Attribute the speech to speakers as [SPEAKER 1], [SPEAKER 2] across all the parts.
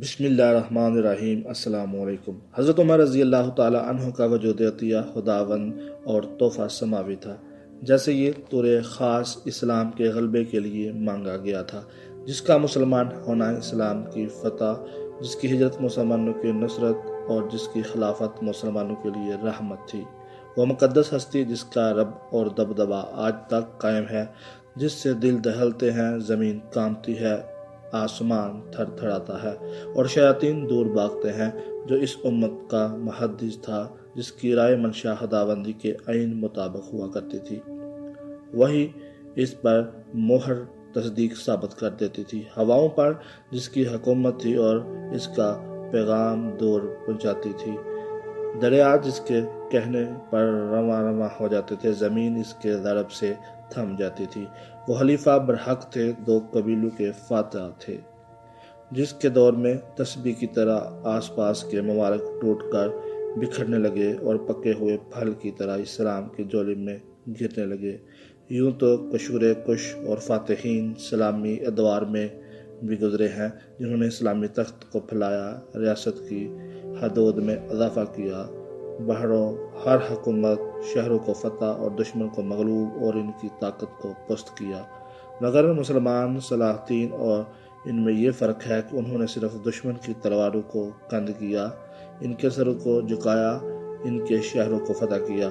[SPEAKER 1] بسم اللہ الرحمن الرحیم۔ السلام علیکم۔ حضرت عمر رضی اللہ تعالی عنہ کا وجود عطیہ خداوند اور تحفہ سماوی تھا۔ جیسے یہ طور خاص اسلام کے غلبے کے لیے مانگا گیا تھا، جس کا مسلمان ہونا اسلام کی فتح، جس کی ہجرت مسلمانوں کی نصرت اور جس کی خلافت مسلمانوں کے لیے رحمت تھی۔ وہ مقدس ہستی جس کا رب اور دبدبہ آج تک قائم ہے، جس سے دل دہلتے ہیں، زمین کانپتی ہے، آسمان تھر تھراتا ہے اور شیاطین دور بھاگتے ہیں، جو اس امت کا محدث تھا، جس کی رائے منشا خداوندی کے عین مطابق ہوا کرتی تھی، وہی اس پر مہر تصدیق ثابت کر دیتی تھی۔ ہواؤں پر جس کی حکومت تھی اور اس کا پیغام دور پہنچاتی تھی، دریا جس کے کہنے پر رواں رواں ہو جاتے تھے، زمین اس کے ضرب سے تھم جاتی تھی۔ وہ خلیفہ برحق تھے، دو قبیلوں کے فاتح تھے، جس کے دور میں تسبیح کی طرح آس پاس کے ممالک ٹوٹ کر بکھرنے لگے اور پکے ہوئے پھل کی طرح اسلام کی جولی میں گرنے لگے۔ یوں تو کشور کش اور فاتحین اسلامی ادوار میں بھی گزرے ہیں، جنہوں نے اسلامی تخت کو پھیلایا، ریاست کی حدود میں اضافہ کیا، بحروں ہر حکومت شہروں کو فتح اور دشمن کو مغلوب اور ان کی طاقت کو پست کیا۔ مگر مسلمان سلاطین اور ان میں یہ فرق ہے کہ انہوں نے صرف دشمن کی تلواروں کو کند کیا، ان کے سروں کو جھکایا، ان کے شہروں کو فتح کیا،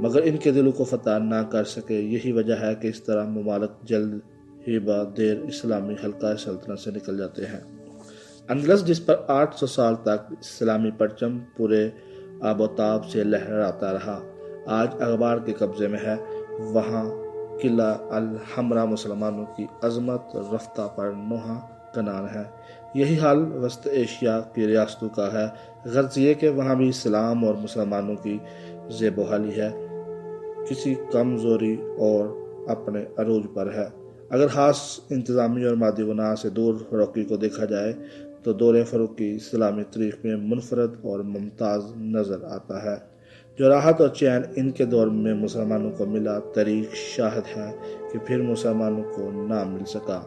[SPEAKER 1] مگر ان کے دلوں کو فتح نہ کر سکے۔ یہی وجہ ہے کہ اس طرح ممالک جلد ہی بعد دیر اسلامی حلقہ سلطنت سے نکل جاتے ہیں۔ اندلس، جس پر 800 سال تک اسلامی پرچم پورے آب و تاب سے لہراتا رہا، آج اخبار کے قبضے میں ہے۔ وہاں قلعہ الحمرا مسلمانوں کی عظمت رفتہ پر نوحہ کنان ہے۔ یہی حال وسط ایشیا کی ریاستوں کا ہے، غرض یہ کہ وہاں بھی اسلام اور مسلمانوں کی زیب و حالی ہے، کسی کمزوری اور اپنے عروج پر ہے۔ اگر خاص انتظامی اور مادی گناہ سے دور فروغی کو دیکھا جائے تو دور فروغی اسلامی تاریخ میں منفرد اور ممتاز نظر آتا ہے۔ جو راحت اور چین ان کے دور میں مسلمانوں کو ملا، تاریخ شاہد ہے کہ پھر مسلمانوں کو نہ مل سکا۔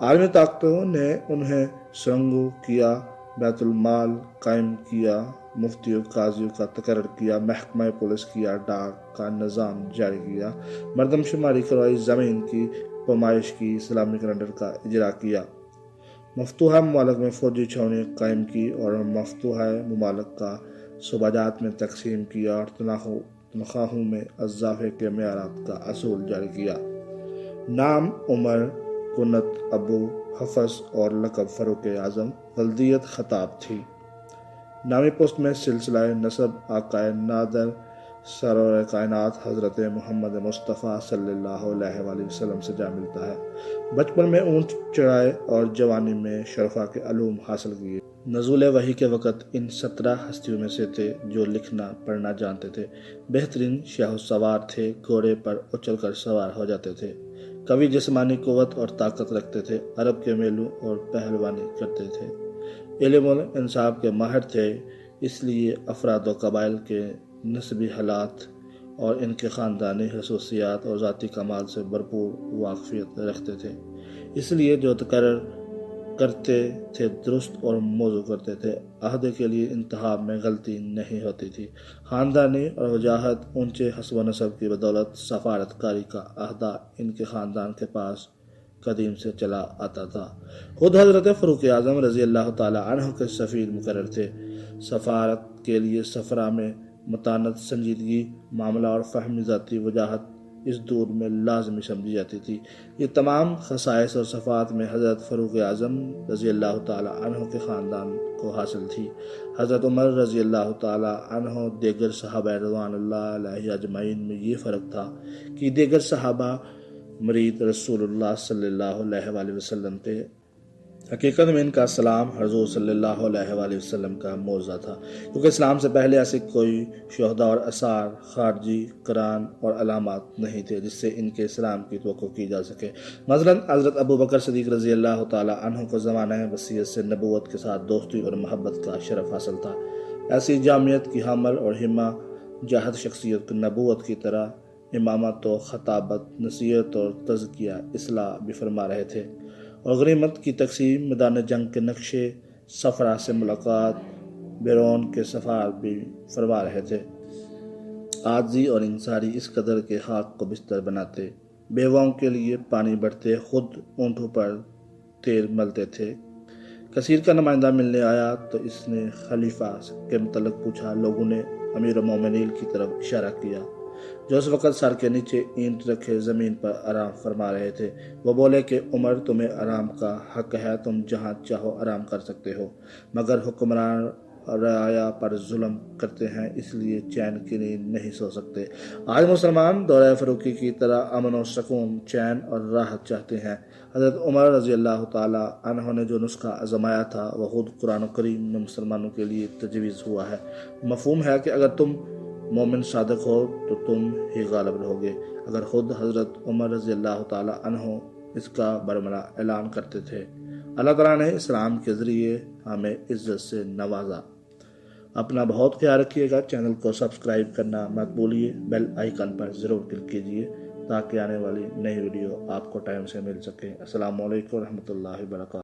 [SPEAKER 1] عالمی طاقتوں نے انہیں سرنگوں کیا، بیت المال قائم کیا، مفتیوں قاضیوں کا تقرر کیا، محکمہ پولیس کیا، ڈاک کا نظام جاری کیا، مردم شماری کروائی، زمین کی پیمائش کی، اسلامی کیلنڈر کا اجرا کیا، مفتوحہ ممالک میں فوجی چھاؤنیاں قائم کی اور مفتوحہ ممالک کا صوبہ جات میں تقسیم کیا اور تنخواہوں میں اضافے کے معیارات کا اصول جاری کیا۔ نام عمر، کنت ابو حفص اور لقب فاروق اعظم، ولدیت خطاب تھی۔ نامی پست میں سلسلہ نسب آقائے نادر سرور کائنات حضرت محمد مصطفیٰ صلی اللہ علیہ وآلہ وسلم سے جا ملتا ہے۔ بچپن میں اونٹ چڑھائے اور جوانی میں شرفا کے علوم حاصل کیے۔ نزول وحی کے وقت ان 17 ہستیوں میں سے تھے جو لکھنا پڑھنا جانتے تھے۔ بہترین شاہ سوار تھے، گھوڑے پر اچھل کر سوار ہو جاتے تھے، قوی جسمانی قوت اور طاقت رکھتے تھے، عرب کے میلوں اور پہلوانی کرتے تھے، علم و انصاف کے ماہر تھے، اس لیے افراد و قبائل کے نسبی حالات اور ان کے خاندانی خصوصیات اور ذاتی کمال سے بھرپور واقفیت رکھتے تھے، اس لیے جو تقرر کرتے تھے درست اور موضوع کرتے تھے، عہدے کے لیے انتخاب میں غلطی نہیں ہوتی تھی۔ خاندانی اور وجاہت، اونچے حسب و نسب کی بدولت سفارت کاری کا عہدہ ان کے خاندان کے پاس قدیم سے چلا آتا تھا۔ خود حضرت فاروق اعظم رضی اللہ تعالی عنہ کے سفیر مقرر تھے۔ سفارت کے لیے سفرا میں متانت، سنجیدگی، معاملہ اور فہم ذاتی وجاہت اس دور میں لازمی سمجھی جاتی تھی۔ یہ تمام خصائص اور صفات میں حضرت فاروق اعظم رضی اللہ تعالی عنہ کے خاندان کو حاصل تھی۔ حضرت عمر رضی اللہ تعالی عنہ دیگر صحابہ رضوان اللہ علیہ اجمعین میں یہ فرق تھا کہ دیگر صحابہ مرید رسول اللہ صلی اللہ علیہ وآلہ وسلم تھے، حقیقت میں ان کا سلام حضور صلی اللہ علیہ وآلہ وسلم کا معجزہ تھا، کیونکہ اسلام سے پہلے ایسے کوئی شہداء اور آثار، خارجی قرآن اور علامات نہیں تھے جس سے ان کے اسلام کی توقع کی جا سکے۔ مثلاً حضرت ابو بکر صدیق رضی اللہ تعالی عنہ کو زمانہ وصیت سے نبوت کے ساتھ دوستی اور محبت کا شرف حاصل تھا۔ ایسی جامعیت کی حامل اور ہمہ جاہد شخصیت کو نبوت کی طرح امامت و خطابت، نصیحت اور تزکیہ، اصلاح بھی فرما رہے تھے، اور غنیمت کی تقسیم، میدان جنگ کے نقشے سفرہ سے ملاقات بیرون کے سفار بھی فرما رہے تھے۔ عاجزی اور انصاری اس قدر کے خاک کو بستر بناتے، بیواؤں کے لیے پانی بڑھتے، خود اونٹوں پر تیل ملتے تھے۔ کثیر کا نمائندہ ملنے آیا تو اس نے خلیفہ کے متعلق پوچھا۔ لوگوں نے امیر المومنین کی طرف اشارہ کیا جو اس وقت سر کے نیچے اینٹ رکھے زمین پر آرام فرما رہے تھے۔ وہ بولے کہ عمر، تمہیں آرام کا حق ہے، تم جہاں چاہو آرام کر سکتے ہو، مگر حکمران رعایا پر ظلم کرتے ہیں، اس لیے چین کی نیند نہیں سو سکتے۔ آج مسلمان دورہ فاروقی کی طرح امن و سکون، چین اور راحت چاہتے ہیں۔ حضرت عمر رضی اللہ تعالیٰ عنہ نے جو نسخہ آزمایا تھا وہ خود قرآن کریم میں مسلمانوں کے لیے تجویز ہوا ہے۔ مفہوم ہے کہ اگر تم مومن صادق ہو تو تم ہی غالب رہو گے۔ اگر خود حضرت عمر رضی اللہ تعالیٰ عنہ اس کا برملا اعلان کرتے تھے۔ اللہ تعالیٰ نے اسلام کے ذریعے ہمیں عزت سے نوازا۔ اپنا بہت خیال رکھیے گا۔ چینل کو سبسکرائب کرنا مت بھولیے، بیل آئیکن پر ضرور کلک کیجیے تاکہ آنے والی نئی ویڈیو آپ کو ٹائم سے مل سکے۔ السلام علیکم ورحمۃ اللہ وبرکاتہ۔